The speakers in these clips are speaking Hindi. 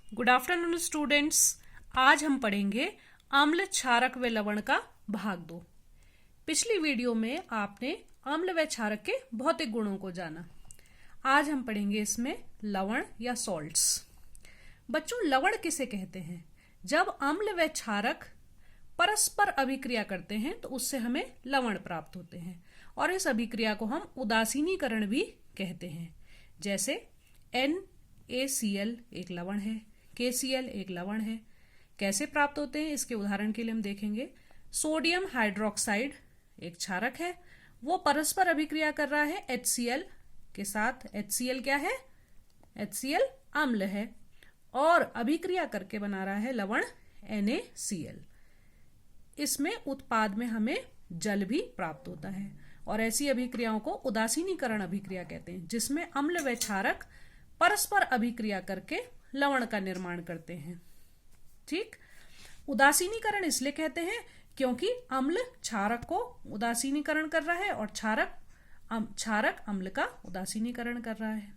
Good afternoon students. आज हम पढ़ेंगे अम्ल, क्षारक व लवण का भाग 2। पिछली वीडियो में आपने अम्ल व क्षारक के भौतिक गुणों को जाना। आज हम पढ़ेंगे इसमें लवण या सॉल्ट्स। बच्चों, लवण किसे कहते हैं? जब अम्ल व क्षारक परस्पर अभिक्रिया करते हैं तो उससे हमें लवण प्राप्त होते हैं, और इस अभिक्रिया को हम उदासीनीकरण भी कहते हैं। जैसे NaCl एक लवण है, KCl एक लवण है। कैसे प्राप्त होते हैं इसके उदाहरण के लिए हम देखेंगे। सोडियम हाइड्रोक्साइड एक क्षारक है, वो परस्पर अभिक्रिया कर रहा है HCl के साथ। HCl क्या है? HCl अम्ल है, और अभिक्रिया करके बना रहा है लवण NaCl। इसमें उत्पाद में हमें जल भी प्राप्त होता है, और ऐसी अभिक्रियाओं को उदासीनीकरण अभिक्रिया कहते हैं, जिसमें अम्ल व क्षारक परस्पर अभिक्रिया करके लवण का निर्माण करते हैं। ठीक, उदासीनीकरण इसलिए कहते हैं क्योंकि अम्ल क्षारक को उदासीनीकरण कर रहा है और क्षारक अम्ल का उदासीनीकरण कर रहा है।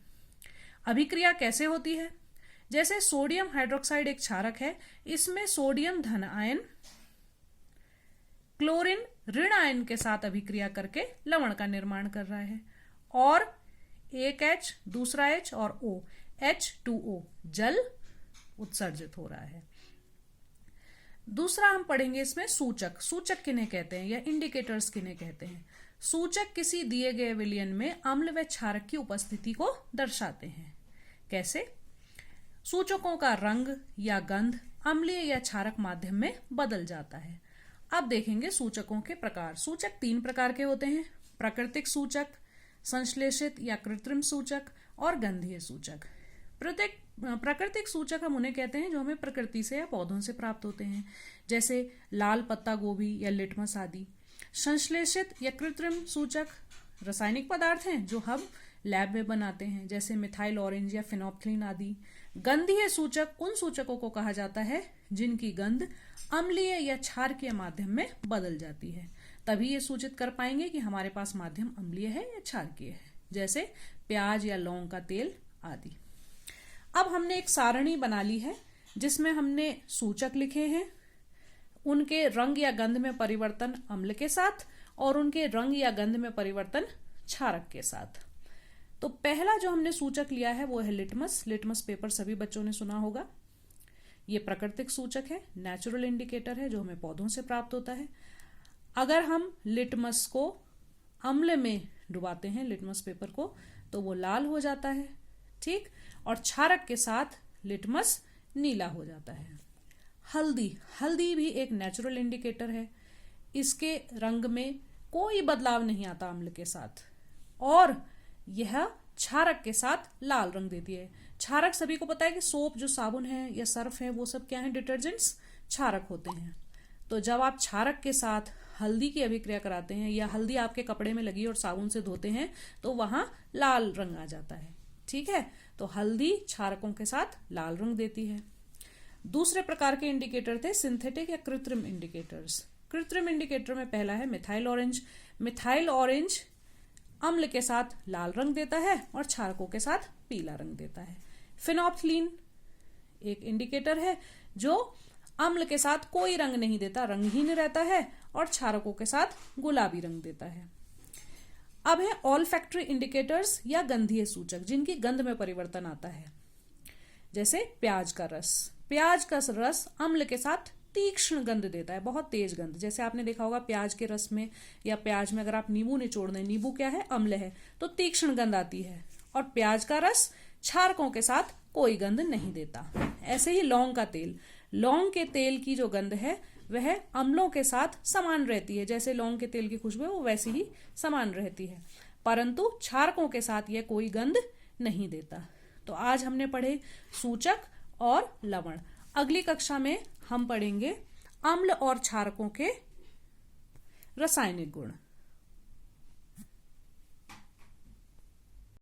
अभिक्रिया कैसे होती है? जैसे सोडियम हाइड्रोक्साइड एक क्षारक है, इसमें सोडियम धन आयन क्लोरीन ऋण आयन के साथ अभिक्रिया करके लवण का निर्माण कर रहा है, और एक H दूसरा H और O H2O जल उत्सर्जित हो रहा है। दूसरा हम पढ़ेंगे इसमें सूचक। सूचक किन्हें कहते हैं या इंडिकेटर्स किन्हें कहते हैं? सूचक किसी दिए गए विलयन में अम्ल व क्षारक की उपस्थिति को दर्शाते हैं। कैसे? सूचकों का रंग या गंध अम्लीय या क्षारक माध्यम में बदल जाता है। अब देखेंगे सूचकों के प्रकार। सूचक 3 प्रकार के होते हैं: प्राकृतिक सूचक, संश्लेषित या कृत्रिम सूचक और गंधीय सूचक। प्राकृतिक सूचक हम उन्हें कहते हैं जो हमें प्रकृति से या पौधों से प्राप्त होते हैं, जैसे लाल पत्ता गोभी या लिटमस आदि। संश्लेषित या कृत्रिम सूचक रासायनिक पदार्थ हैं जो हम लैब में बनाते हैं, जैसे मिथाइल ऑरेंज या फिनोप्थलीन आदि। गंधीय सूचक उन सूचकों को कहा जाता है जिनकी गंध अम्लीय या क्षारकीय माध्यम में बदल जाती है। तभी ये सूचित कर पाएंगे कि हमारे पास माध्यम अम्लीय है या क्षारकीय है, जैसे प्याज या लौंग का तेल आदि। अब हमने एक सारणी बना ली है जिसमें हमने सूचक लिखे हैं, उनके रंग या गंध में परिवर्तन अम्ल के साथ और उनके रंग या गंध में परिवर्तन क्षारक के साथ। तो पहला जो हमने सूचक लिया है वो है लिटमस। लिटमस पेपर सभी बच्चों ने सुना होगा। ये प्राकृतिक सूचक है, नेचुरल इंडिकेटर है जो हमें पौधों से प्राप्त होता है। अगर हम लिटमस को अम्ल में डुबाते हैं, लिटमस पेपर को, तो वो लाल हो जाता है। ठीक, और क्षारक के साथ लिटमस नीला हो जाता है। हल्दी भी एक नेचुरल इंडिकेटर है। इसके रंग में कोई बदलाव नहीं आता अम्ल के साथ, और यह क्षारक के साथ लाल रंग देती है। क्षारक सभी को पता है कि सोप जो साबुन है या सर्फ है वो सब क्या है? डिटर्जेंट्स क्षारक होते हैं। तो जब आप क्षारक के साथ हल्दी की अभिक्रिया कराते हैं या हल्दी आपके कपड़े में लगी और साबुन से धोते हैं तो वहां लाल रंग आ जाता है। ठीक है, तो हल्दी क्षारकों के साथ लाल रंग देती है। दूसरे प्रकार के इंडिकेटर थे सिंथेटिक या कृत्रिम इंडिकेटर्स। कृत्रिम इंडिकेटर में पहला है मिथाइल ऑरेंज। मिथाइल ऑरेंज अम्ल के साथ लाल रंग देता है और क्षारकों के साथ पीला रंग देता है। फिनोप्थलीन एक इंडिकेटर है जो अम्ल के साथ कोई रंग नहीं देता, रंगहीन रहता है, और क्षारकों के साथ गुलाबी रंग देता है। अब है ऑल्फैक्टरी इंडिकेटर्स या गंधीय सूचक, जिनकी गंध में परिवर्तन आता है। जैसे प्याज का रस। प्याज का रस अम्ल के साथ तीक्ष्ण गंध देता है, बहुत तेज गंध। जैसे आपने देखा होगा प्याज के रस में या प्याज में अगर आप नींबू निचोड़ दें, नींबू क्या है? अम्ल है, तो तीक्ष्ण गंध आती है। और प्याज का रस क्षारकों के साथ कोई गंध नहीं देता। ऐसे ही लौंग का तेल। लौंग के तेल की जो गंध है वह अम्लों के साथ समान रहती है, जैसे लौंग के तेल की खुशबू है वो वैसी ही समान रहती है, परंतु क्षारकों के साथ यह कोई गंध नहीं देता। तो आज हमने पढ़े सूचक और लवण। अगली कक्षा में हम पढ़ेंगे अम्ल और क्षारकों के रासायनिक गुण।